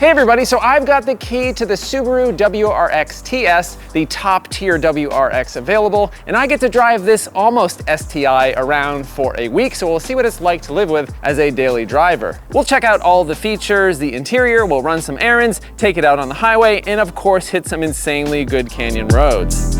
Hey everybody, so I've got the key to the Subaru WRX TS, the top tier WRX available, and I get to drive this Almost-STI around for a week, so we'll see what it's like to live with as a daily driver. We'll check out all the features, the interior, we'll run some errands, take it out on the highway, and of course hit some insanely good canyon roads.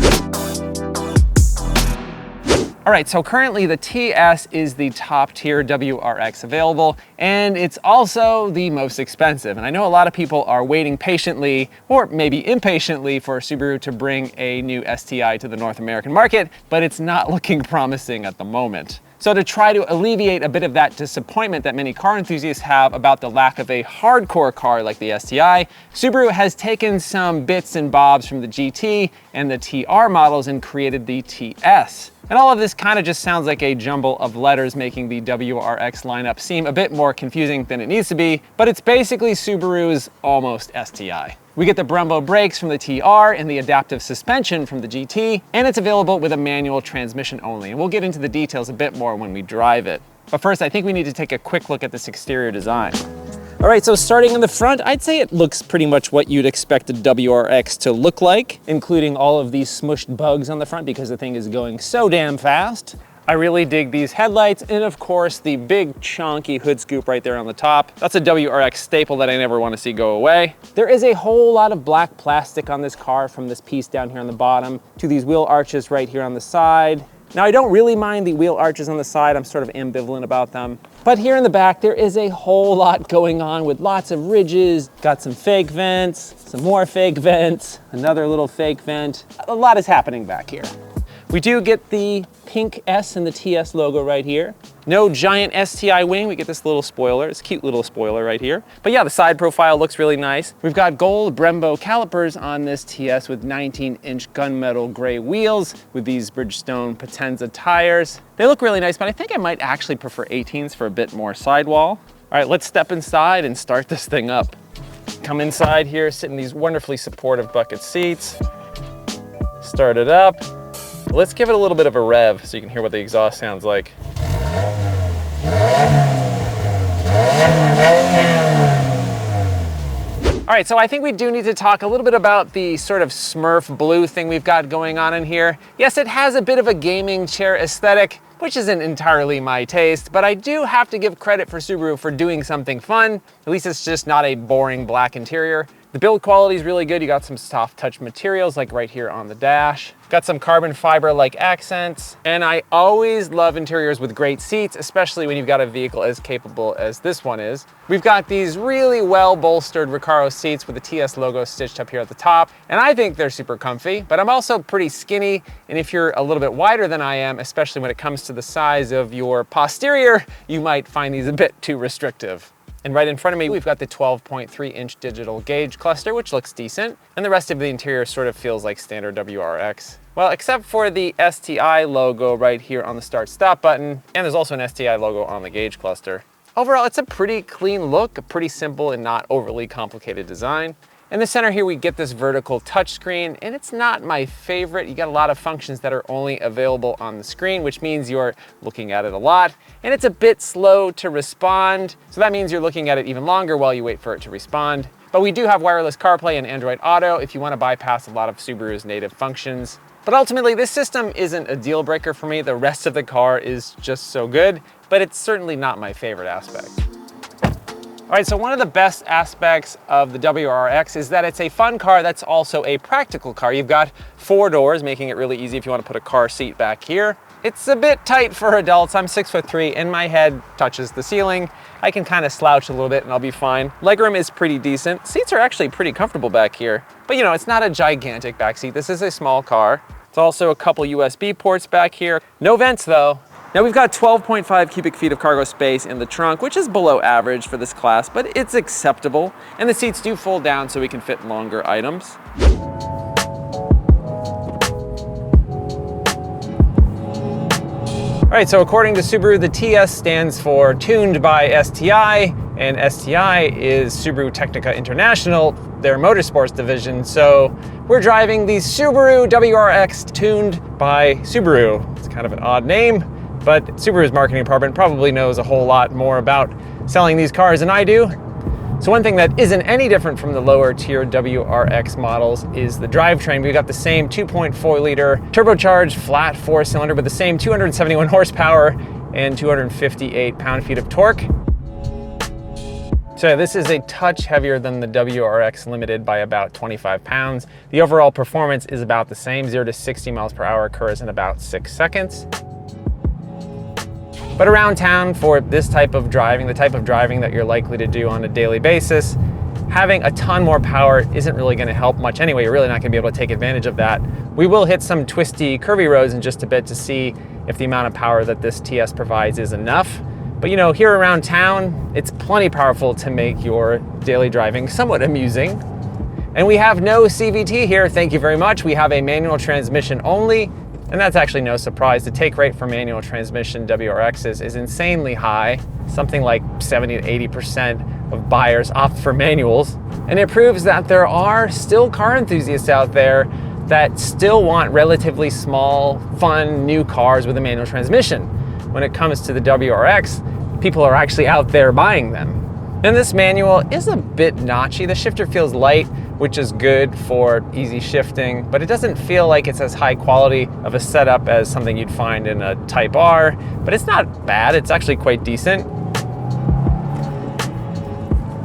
All right, so currently the TS is the top tier WRX available, and it's also the most expensive. And I know a lot of people are waiting patiently, or maybe impatiently, for Subaru to bring a new STI to the North American market, but it's not looking promising at the moment. So to try to alleviate a bit of that disappointment that many car enthusiasts have about the lack of a hardcore car like the STI, Subaru has taken some bits and bobs from the GT and the TR models and created the TS. And all of this kind of just sounds like a jumble of letters, making the WRX lineup seem a bit more confusing than it needs to be, but it's basically Subaru's Almost-STI. We get the Brembo brakes from the TR and the adaptive suspension from the GT, and it's available with a manual transmission only. And we'll get into the details a bit more when we drive it. But first, I think we need to take a quick look at this exterior design. All right, so starting in the front, I'd say it looks pretty much what you'd expect a WRX to look like, including all of these smushed bugs on the front because the thing is going so damn fast. I really dig these headlights, and of course the big chunky hood scoop right there on the top. That's a WRX staple that I never want to see go away. There is a whole lot of black plastic on this car, from this piece down here on the bottom to these wheel arches right here on the side. Now, I don't really mind the wheel arches on the side. I'm sort of ambivalent about them. But here in the back, there is a whole lot going on with lots of ridges. Got some fake vents, some more fake vents, another little fake vent. A lot is happening back here. We do get the pink S and the TS logo right here. No giant STI wing, we get this little spoiler. It's a cute little spoiler right here. But yeah, the side profile looks really nice. We've got gold Brembo calipers on this TS with 19-inch gunmetal gray wheels with these Bridgestone Potenza tires. They look really nice, but I think I might actually prefer 18s for a bit more sidewall. All right, let's step inside and start this thing up. Come inside here, sit in these wonderfully supportive bucket seats. Start it up. Let's give it a little bit of a rev so you can hear what the exhaust sounds like. All right, so I think we do need to talk a little bit about the sort of Smurf blue thing we've got going on in here. Yes, it has a bit of a gaming chair aesthetic, which isn't entirely my taste, but I do have to give credit for Subaru for doing something fun. At least it's just not a boring black interior. The build quality is really good. You got some soft touch materials like right here on the dash. Got some carbon fiber like accents. And I always love interiors with great seats, especially when you've got a vehicle as capable as this one is. We've got these really well bolstered Recaro seats with the TS logo stitched up here at the top. And I think they're super comfy, but I'm also pretty skinny. And if you're a little bit wider than I am, especially when it comes to the size of your posterior, you might find these a bit too restrictive. And right in front of me, we've got the 12.3-inch digital gauge cluster, which looks decent. And the rest of the interior sort of feels like standard WRX. Well, except for the STI logo right here on the start-stop button. And there's also an STI logo on the gauge cluster. Overall, it's a pretty clean look, a pretty simple and not overly complicated design. In the center here, we get this vertical touchscreen, and it's not my favorite. You got a lot of functions that are only available on the screen, which means you're looking at it a lot, and it's a bit slow to respond. So that means you're looking at it even longer while you wait for it to respond. But we do have wireless CarPlay and Android Auto if you want to bypass a lot of Subaru's native functions. But ultimately, this system isn't a deal breaker for me. The rest of the car is just so good, but it's certainly not my favorite aspect. All right, so one of the best aspects of the WRX is that it's a fun car that's also a practical car. You've got 4 doors, making it really easy if you want to put a car seat back here. It's a bit tight for adults. I'm 6'3" and my head touches the ceiling. I can kind of slouch a little bit and I'll be fine. Legroom is pretty decent. Seats are actually pretty comfortable back here. But you know, it's not a gigantic back seat. This is a small car. It's also a couple USB ports back here. No vents though. Now we've got 12.5 cubic feet of cargo space in the trunk, which is below average for this class, but it's acceptable. And the seats do fold down so we can fit longer items. All right, so according to Subaru, the TS stands for Tuned by STI, and STI is Subaru Technica International, their motorsports division. So we're driving the Subaru WRX Tuned by Subaru. It's kind of an odd name, but Subaru's marketing department probably knows a whole lot more about selling these cars than I do. So one thing that isn't any different from the lower tier WRX models is the drivetrain. We've got the same 2.4 liter turbocharged flat 4-cylinder with the same 271 horsepower and 258 pound-feet of torque. So this is a touch heavier than the WRX Limited by about 25 pounds. The overall performance is about the same. 0 to 60 miles per hour occurs in about 6 seconds. But around town for this type of driving, the type of driving that you're likely to do on a daily basis, having a ton more power isn't really going to help much anyway. You're really not going to be able to take advantage of that. We will hit some twisty, curvy roads in just a bit to see if the amount of power that this TS provides is enough. But you know, here around town, it's plenty powerful to make your daily driving somewhat amusing. And we have no CVT here, thank you very much. We have a manual transmission only. And that's actually no surprise. The take rate for manual transmission WRXs is insanely high, something like 70 to 80% of buyers opt for manuals. And it proves that there are still car enthusiasts out there that still want relatively small, fun, new cars with a manual transmission. When it comes to the WRX, people are actually out there buying them. And this manual is a bit notchy. The shifter feels light, which is good for easy shifting, but it doesn't feel like it's as high quality of a setup as something you'd find in a Type R, but it's not bad, it's actually quite decent.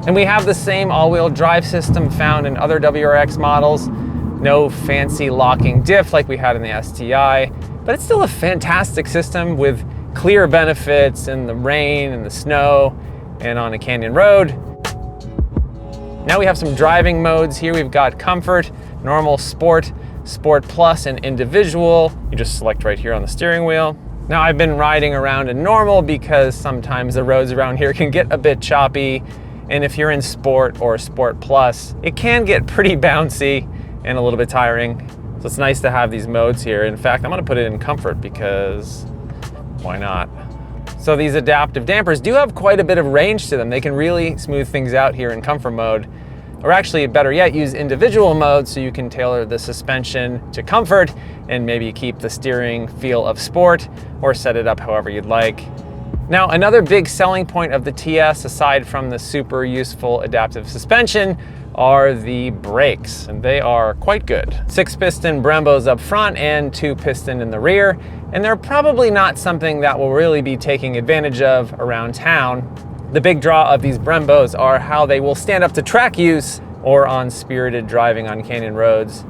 And we have the same all-wheel drive system found in other WRX models. No fancy locking diff like we had in the STI, but it's still a fantastic system with clear benefits in the rain and the snow and on a canyon road. Now we have some driving modes here. We've got Comfort, Normal, Sport, Sport Plus, and Individual. You just select right here on the steering wheel. Now I've been riding around in Normal because sometimes the roads around here can get a bit choppy. And if you're in Sport or Sport Plus, it can get pretty bouncy and a little bit tiring. So it's nice to have these modes here. In fact, I'm gonna put it in Comfort because why not? So these adaptive dampers do have quite a bit of range to them. They can really smooth things out here in comfort mode, or actually better yet, use individual mode so you can tailor the suspension to comfort and maybe keep the steering feel of sport or set it up however you'd like. Now, another big selling point of the TS, aside from the super useful adaptive suspension, are the brakes, and they are quite good. 6-piston Brembos up front and 2-piston in the rear, and they're probably not something that we'll really be taking advantage of around town. The big draw of these Brembos are how they will stand up to track use or on spirited driving on canyon roads.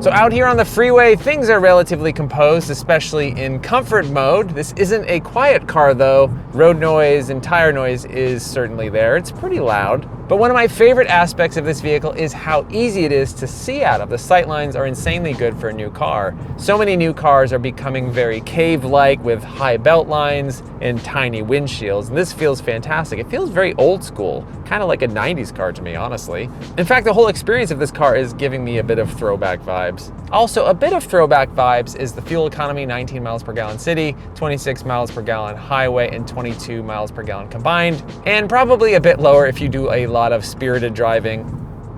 So out here on the freeway, things are relatively composed, especially in comfort mode. This isn't a quiet car though. Road noise and tire noise is certainly there. It's pretty loud. But one of my favorite aspects of this vehicle is how easy it is to see out of. The sightlines are insanely good for a new car. So many new cars are becoming very cave-like with high belt lines and tiny windshields. And this feels fantastic. It feels very old school, kind of like a 90s car to me, honestly. In fact, the whole experience of this car is giving me a bit of throwback vibes. Also, a bit of throwback vibes is the fuel economy, 19 miles per gallon city, 26 miles per gallon highway, and 22 miles per gallon combined, and probably a bit lower if you do a lot of spirited driving.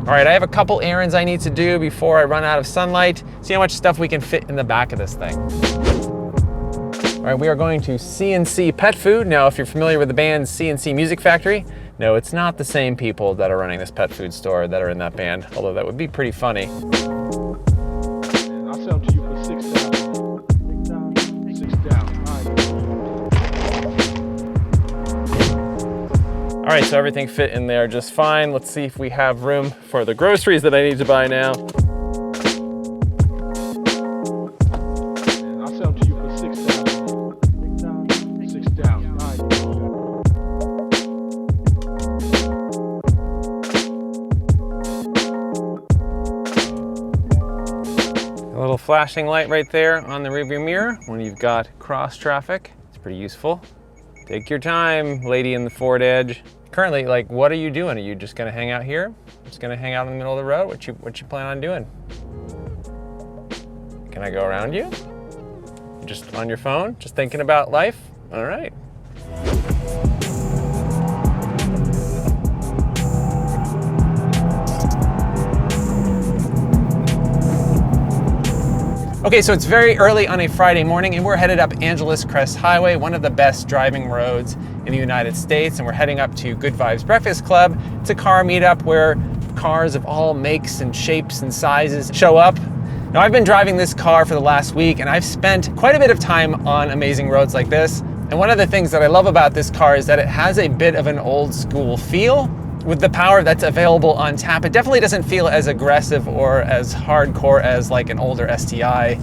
All right, I have a couple errands I need to do before I run out of sunlight. See how much stuff we can fit in the back of this thing. All right, we are going to C&C Pet Food. Now, if you're familiar with the band C&C Music Factory, no, it's not the same people that are running this pet food store that are in that band, although that would be pretty funny. I'll sell to you for $6 down. $6 down. All right, so everything fit in there just fine. Let's see if we have room for the groceries that I need to buy now. I'll sell to you for $6 down. $6 down. A little flashing light right there on the rearview mirror when you've got cross traffic. It's pretty useful. Take your time, lady in the Ford Edge. Currently, like, what are you doing? Are you just gonna hang out here? Just gonna hang out in the middle of the road? What you plan on doing? Can I go around you? Just on your phone? Just thinking about life? All right. Okay, so it's very early on a Friday morning and we're headed up Angeles Crest Highway, one of the best driving roads in the United States, and we're heading up to Good Vibes Breakfast Club. It's a car meetup where cars of all makes and shapes and sizes show up. Now, I've been driving this car for the last week and I've spent quite a bit of time on amazing roads like this. And one of the things that I love about this car is that it has a bit of an old school feel. With the power that's available on tap, it definitely doesn't feel as aggressive or as hardcore as like an older STI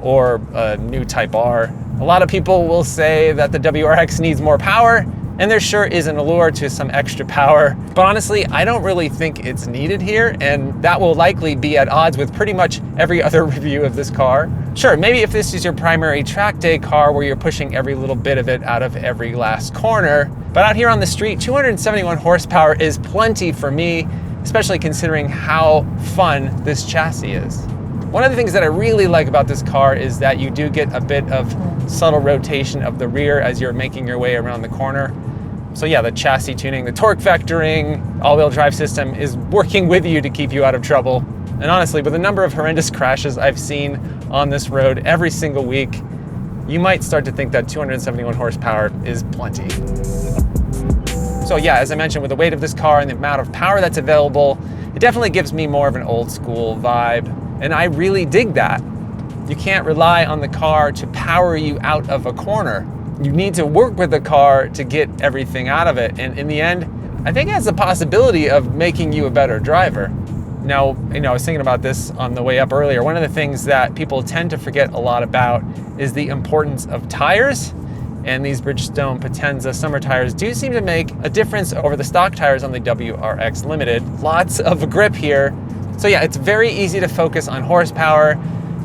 or a new Type R. A lot of people will say that the WRX needs more power, and there sure is an allure to some extra power. But honestly, I don't really think it's needed here, and that will likely be at odds with pretty much every other review of this car. Sure, maybe if this is your primary track day car where you're pushing every little bit of it out of every last corner, but out here on the street, 271 horsepower is plenty for me, especially considering how fun this chassis is. One of the things that I really like about this car is that you do get a bit of subtle rotation of the rear as you're making your way around the corner. So yeah, the chassis tuning, the torque vectoring, all-wheel drive system is working with you to keep you out of trouble. And honestly, with the number of horrendous crashes I've seen on this road every single week, you might start to think that 271 horsepower is plenty. So yeah, as I mentioned, with the weight of this car and the amount of power that's available, it definitely gives me more of an old school vibe. And I really dig that. You can't rely on the car to power you out of a corner. You need to work with the car to get everything out of it. And in the end, I think it has the possibility of making you a better driver. Now, I was thinking about this on the way up earlier. One of the things that people tend to forget a lot about is the importance of tires. And these Bridgestone Potenza summer tires do seem to make a difference over the stock tires on the WRX Limited. Lots of grip here. So yeah, it's very easy to focus on horsepower,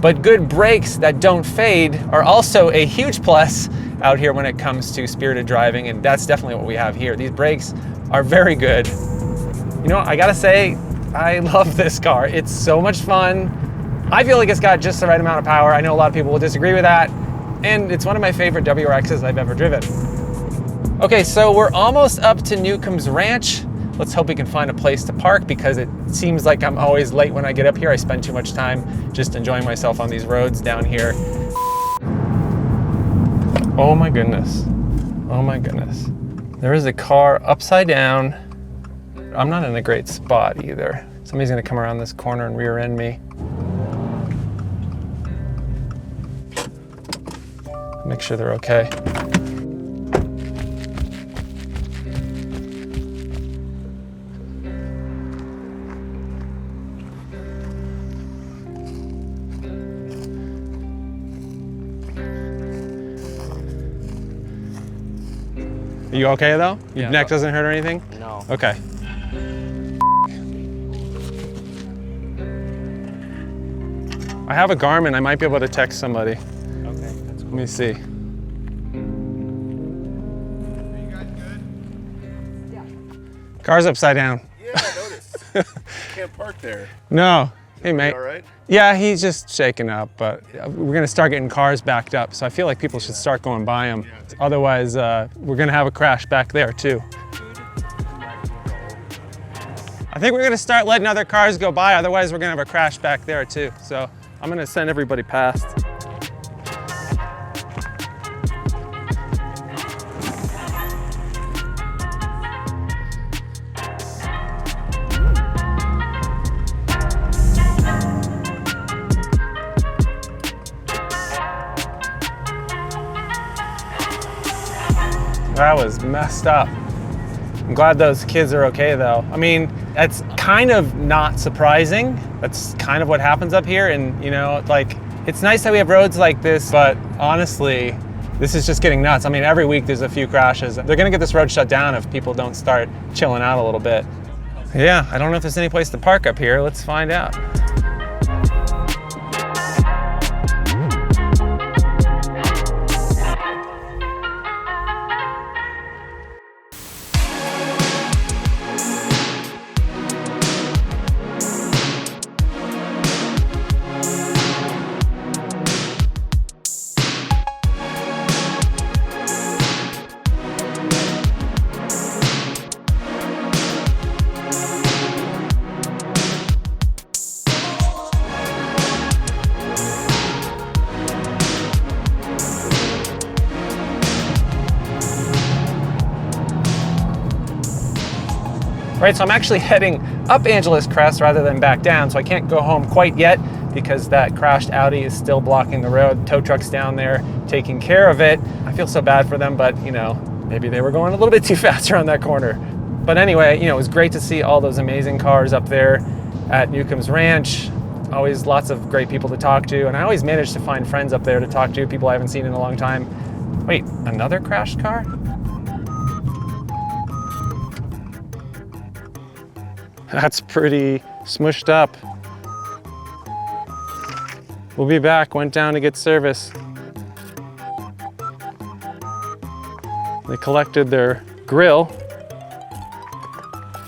but good brakes that don't fade are also a huge plus out here when it comes to spirited driving, and that's definitely what we have here. These brakes are very good. You know, I gotta say, I love this car. It's so much fun. I feel like it's got just the right amount of power. I know a lot of people will disagree with that, and it's one of my favorite WRXs I've ever driven. Okay, so we're almost up to Newcomb's Ranch. Let's hope we can find a place to park because it seems like I'm always late when I get up here. I spend too much time just enjoying myself on these roads down here. Oh my goodness. Oh my goodness. There is a car upside down. I'm not in a great spot either. Somebody's gonna come around this corner and rear end me. Make sure they're okay. Are you okay though? Your neck doesn't hurt or anything? No. Okay. I have a Garmin. I might be able to text somebody. Okay, that's cool. Let me see. Are you guys good? Yeah. Car's upside down. Yeah, I noticed. Can't park there. No. Hey, mate. You all right? Yeah, he's just shaking up, but we're gonna start getting cars backed up, so I feel like people should start going by them. Otherwise, we're gonna have a crash back there too. I think we're gonna start letting other cars go by, otherwise we're gonna have a crash back there too. So I'm gonna send everybody past. That was messed up. I'm glad those kids are okay though. I mean, that's kind of not surprising. That's kind of what happens up here. And you know, like, it's nice that we have roads like this, but honestly, this is just getting nuts. I mean, every week there's a few crashes. They're gonna get this road shut down if people don't start chilling out a little bit. Yeah, I don't know if there's any place to park up here. Let's find out. Right, so I'm actually heading up Angeles Crest rather than back down, so I can't go home quite yet because that crashed Audi is still blocking the road. Tow truck's down there taking care of it. I feel so bad for them, but you know, maybe they were going a little bit too fast around that corner. But anyway, you know, it was great to see all those amazing cars up there at Newcomb's Ranch. Always lots of great people to talk to, and I always manage to find friends up there to talk to, people I haven't seen in a long time. Wait, another crashed car? That's pretty smushed up. We'll be back, went down to get service. They collected their grill.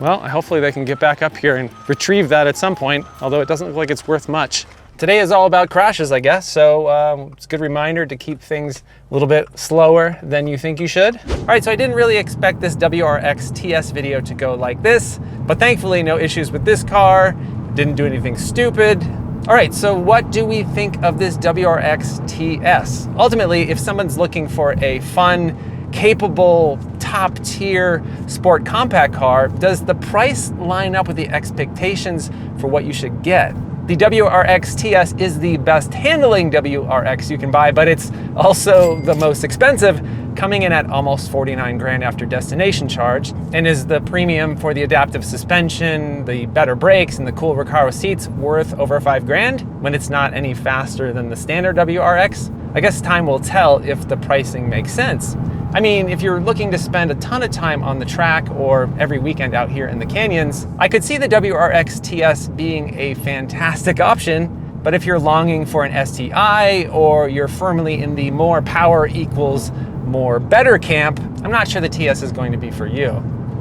Well, hopefully they can get back up here and retrieve that at some point, although it doesn't look like it's worth much. Today is all about crashes, I guess, so it's a good reminder to keep things a little bit slower than you think you should. All right, so I didn't really expect this WRX TS video to go like this, but thankfully no issues with this car, didn't do anything stupid. All right, so what do we think of this WRX TS? Ultimately, if someone's looking for a fun, capable, top-tier sport compact car, does the price line up with the expectations for what you should get? The WRX TS is the best handling WRX you can buy, but it's also the most expensive, coming in at almost 49 grand after destination charge, and is the premium for the adaptive suspension, the better brakes, and the cool Recaro seats worth over 5 grand when it's not any faster than the standard WRX? I guess time will tell if the pricing makes sense. I mean, if you're looking to spend a ton of time on the track or every weekend out here in the canyons, I could see the WRX TS being a fantastic option. But if you're longing for an STI or you're firmly in the more power equals more better camp, I'm not sure the TS is going to be for you.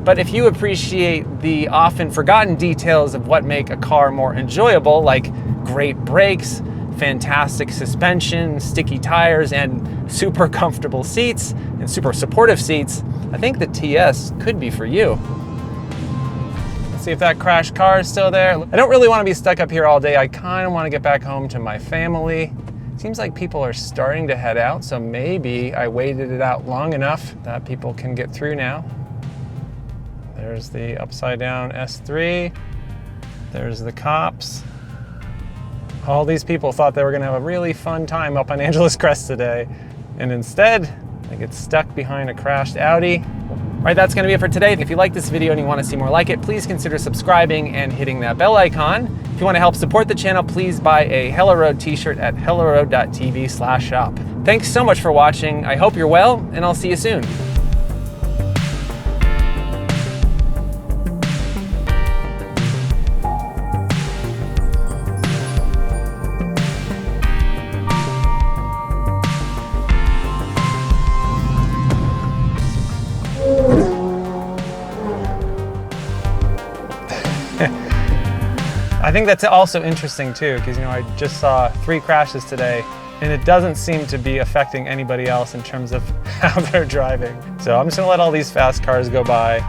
But if you appreciate the often forgotten details of what make a car more enjoyable, like great brakes, fantastic suspension, sticky tires, and super comfortable seats, and super supportive seats, I think the TS could be for you. Let's see if that crashed car is still there. I don't really want to be stuck up here all day. I kind of want to get back home to my family. Seems like people are starting to head out, so maybe I waited it out long enough that people can get through now. There's the upside down S3. There's the cops. All these people thought they were gonna have a really fun time up on Angeles Crest today, and instead, they get stuck behind a crashed Audi. All right, that's gonna be it for today. If you like this video and you wanna see more like it, please consider subscribing and hitting that bell icon. If you wanna help support the channel, please buy a Hello Road t-shirt at helloroad.tv/shop. Thanks so much for watching. I hope you're well, and I'll see you soon. I think that's also interesting too, because you know, I just saw 3 crashes today, and it doesn't seem to be affecting anybody else in terms of how they're driving. So I'm just gonna let all these fast cars go by.